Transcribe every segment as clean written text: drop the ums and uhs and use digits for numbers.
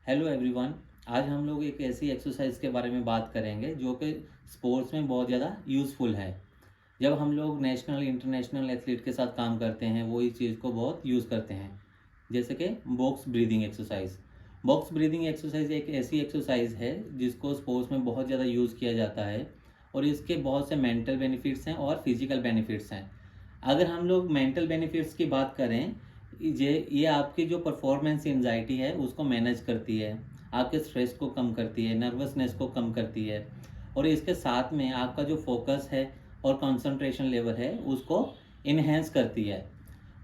Hello everyone. आज हम लोग एक ऐसी एक्सरसाइज के बारे में बात करेंगे जो कि स्पोर्ट्स में बहुत ज़्यादा यूज़फुल है। जब हम लोग नेशनल इंटरनेशनल एथलीट के साथ काम करते हैं वो इस चीज़ को बहुत यूज़ करते हैं, जैसे कि box breathing exercise. Box breathing exercise एक ऐसी एक्सरसाइज है जिसको स्पोर्ट्स में बहुत ज़्यादा यूज़ किया जाता है और इसके बहुत से मेंटल बेनिफिट्स हैं और फिजिकल बेनिफिट्स हैं। अगर हम लोग मेंटल बेनिफिट्स की बात करें, ये आपकी जो परफॉर्मेंस एंजाइटी है उसको मैनेज करती है, आपके स्ट्रेस को कम करती है, नर्वसनेस को कम करती है और इसके साथ में आपका जो फोकस है और कंसंट्रेशन लेवल है उसको इन्हेंस करती है।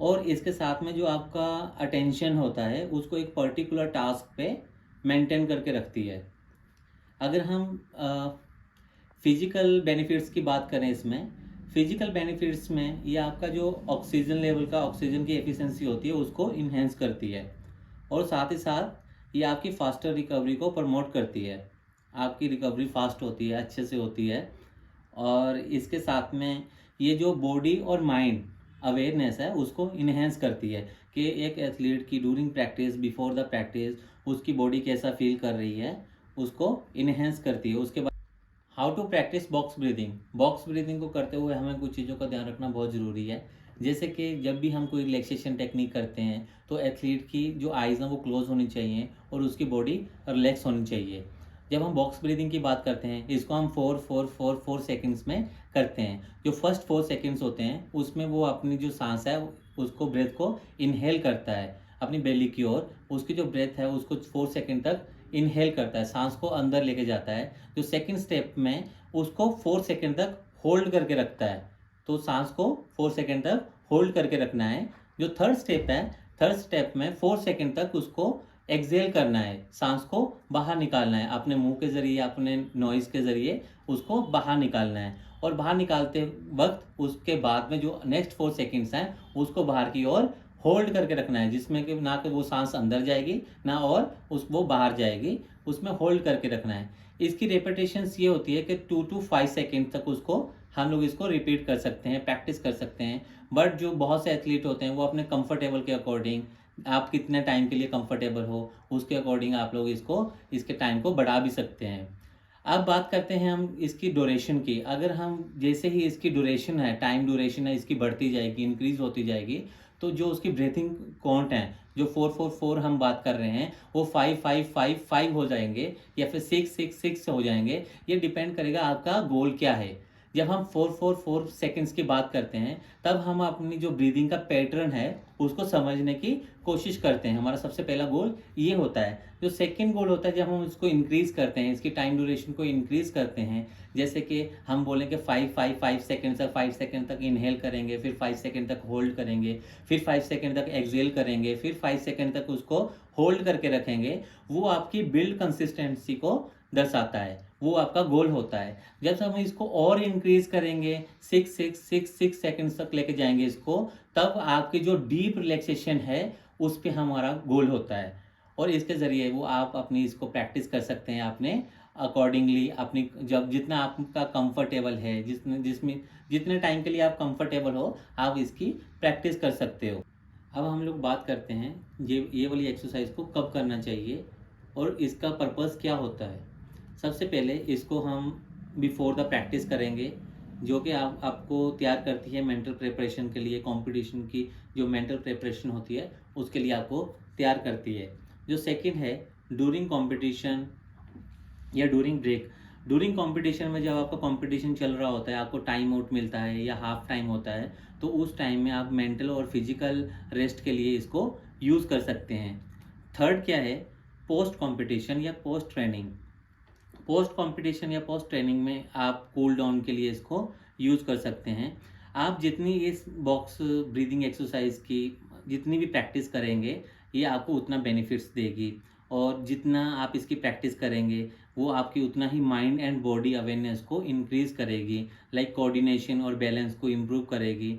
और इसके साथ में जो आपका अटेंशन होता है उसको एक पर्टिकुलर टास्क पे मेंटेन करके रखती है। अगर हम फिजिकल बेनिफिट्स की बात करें, इसमें फिजिकल बेनिफिट्स में ये आपका जो ऑक्सीजन लेवल का ऑक्सीजन की एफिशिएंसी होती है उसको इन्हेंस करती है और साथ ही साथ ये आपकी फास्टर रिकवरी को प्रमोट करती है। आपकी रिकवरी फास्ट होती है, अच्छे से होती है। और इसके साथ में ये जो बॉडी और माइंड अवेयरनेस है उसको इन्हेंस करती है कि एक एथलीट की during practice, before the practice उसकी बॉडी कैसा फील कर रही है उसको इन्हेंस करती है। उसके how to practice box breathing. Box breathing को करते हुए हमें कुछ चीज़ों का ध्यान रखना बहुत ज़रूरी है। जैसे कि जब भी हम कोई रिलैक्सेशन टेक्निक करते हैं तो एथलीट की जो आइज़ हैं वो क्लोज होनी चाहिए और उसकी बॉडी रिलैक्स होनी चाहिए। जब हम बॉक्स ब्रीदिंग की बात करते हैं इसको हम 4 4 4 4 सेकेंड्स में करते हैं। जो फर्स्ट 4 सेकेंड्स होते हैं उसमें वो अपनी जो सांस है उसको, ब्रेथ को इनहेल करता है अपनी बेली की ओर। उसकी जो ब्रेथ है उसको 4 सेकेंड तक इनहेल करता है, सांस को अंदर लेके जाता है। जो सेकंड स्टेप में उसको 4 सेकेंड तक होल्ड करके रखता है, तो सांस को 4 सेकेंड तक होल्ड करके रखना है। जो थर्ड स्टेप है, थर्ड स्टेप में 4 सेकेंड तक उसको एक्सेल करना है, सांस को बाहर निकालना है, अपने मुंह के जरिए, अपने नॉइज के जरिए उसको बाहर निकालना है। और बाहर निकालते वक्त उसके बाद में जो नेक्स्ट 4 सेकेंड्स हैं उसको बाहर की ओर होल्ड करके रखना है, जिसमें कि ना कि वो सांस अंदर जाएगी ना और वो बाहर जाएगी, उसमें होल्ड करके रखना है। इसकी रेपिटेशंस ये होती है कि 2 to 5 सेकेंड तक उसको हम लोग इसको रिपीट कर सकते हैं, प्रैक्टिस कर सकते हैं। बट जो बहुत से एथलीट होते हैं वो अपने कंफर्टेबल के अकॉर्डिंग, आप कितने टाइम के लिए कंफर्टेबल हो उसके अकॉर्डिंग आप लोग इसके टाइम को बढ़ा भी सकते हैं। अब बात करते हैं हम इसकी ड्यूरेशन की। अगर हम जैसे ही इसकी ड्यूरेशन है, टाइम ड्यूरेशन है इसकी बढ़ती जाएगी, इंक्रीज होती जाएगी, तो जो उसकी ब्रीथिंग काउंट है, जो 4 4 4 हम बात कर रहे हैं वो 5 5 5 5 हो जाएंगे या फिर 6 6 6 हो जाएंगे। ये डिपेंड करेगा आपका गोल क्या है। जब हम 4 4 4 सेकेंड्स की बात करते हैं तब हम अपनी जो ब्रीदिंग का पैटर्न है उसको समझने की कोशिश करते हैं। हमारा सबसे पहला गोल ये होता है। जो सेकंड गोल होता है, जब हम इसको इंक्रीज करते हैं, इसकी टाइम ड्यूरेशन को इंक्रीज करते हैं, जैसे कि हम बोलेंगे 5 5 5 सेकेंड तक, 5 सेकेंड तक इनहेल करेंगे, फिर 5 सेकेंड तक होल्ड करेंगे, फिर 5 सेकेंड तक एक्सेल करेंगे, फिर 5 सेकेंड तक उसको होल्ड करके रखेंगे। वो आपकी बिल्ड कंसिस्टेंसी को दर्शाता है, वो आपका गोल होता है। जब हम इसको और इंक्रीज करेंगे, 6 6 6 6 सेकेंड्स तक लेके जाएंगे इसको, तब आपकी जो डीप रिलैक्सेशन है उस पे हमारा गोल होता है। और इसके ज़रिए वो आप अपनी इसको प्रैक्टिस कर सकते हैं अपने अकॉर्डिंगली, अपनी जब जितना आपका कंफर्टेबल है, जितने टाइम के लिए आप कंफर्टेबल हो आप इसकी प्रैक्टिस कर सकते हो। अब हम लोग बात करते हैं ये वाली एक्सरसाइज को कब करना चाहिए और इसका पर्पस क्या होता है। सबसे पहले इसको हम बिफोर द प्रैक्टिस करेंगे, जो कि आपको तैयार करती है मेंटल प्रिपरेशन के लिए। कंपटीशन की जो मेंटल प्रिपरेशन होती है उसके लिए आपको तैयार करती है। जो सेकंड है, ड्यूरिंग कंपटीशन या ड्यूरिंग ब्रेक। ड्यूरिंग कंपटीशन में जब आपका कंपटीशन चल रहा होता है, आपको टाइम आउट मिलता है या हाफ टाइम होता है, तो उस टाइम में आप मेंटल और फिजिकल रेस्ट के लिए इसको यूज़ कर सकते हैं। थर्ड क्या है, पोस्ट कंपटीशन या पोस्ट ट्रेनिंग। पोस्ट कंपटीशन या पोस्ट ट्रेनिंग में आप कूल डाउन के लिए इसको यूज़ कर सकते हैं। आप जितनी इस बॉक्स ब्रीदिंग एक्सरसाइज की जितनी भी प्रैक्टिस करेंगे ये आपको उतना बेनिफिट्स देगी। और जितना आप इसकी प्रैक्टिस करेंगे वो आपकी उतना ही माइंड एंड बॉडी अवेयरनेस को इंक्रीज़ करेगी, लाइक कोऑर्डिनेशन और बैलेंस को इम्प्रूव करेगी।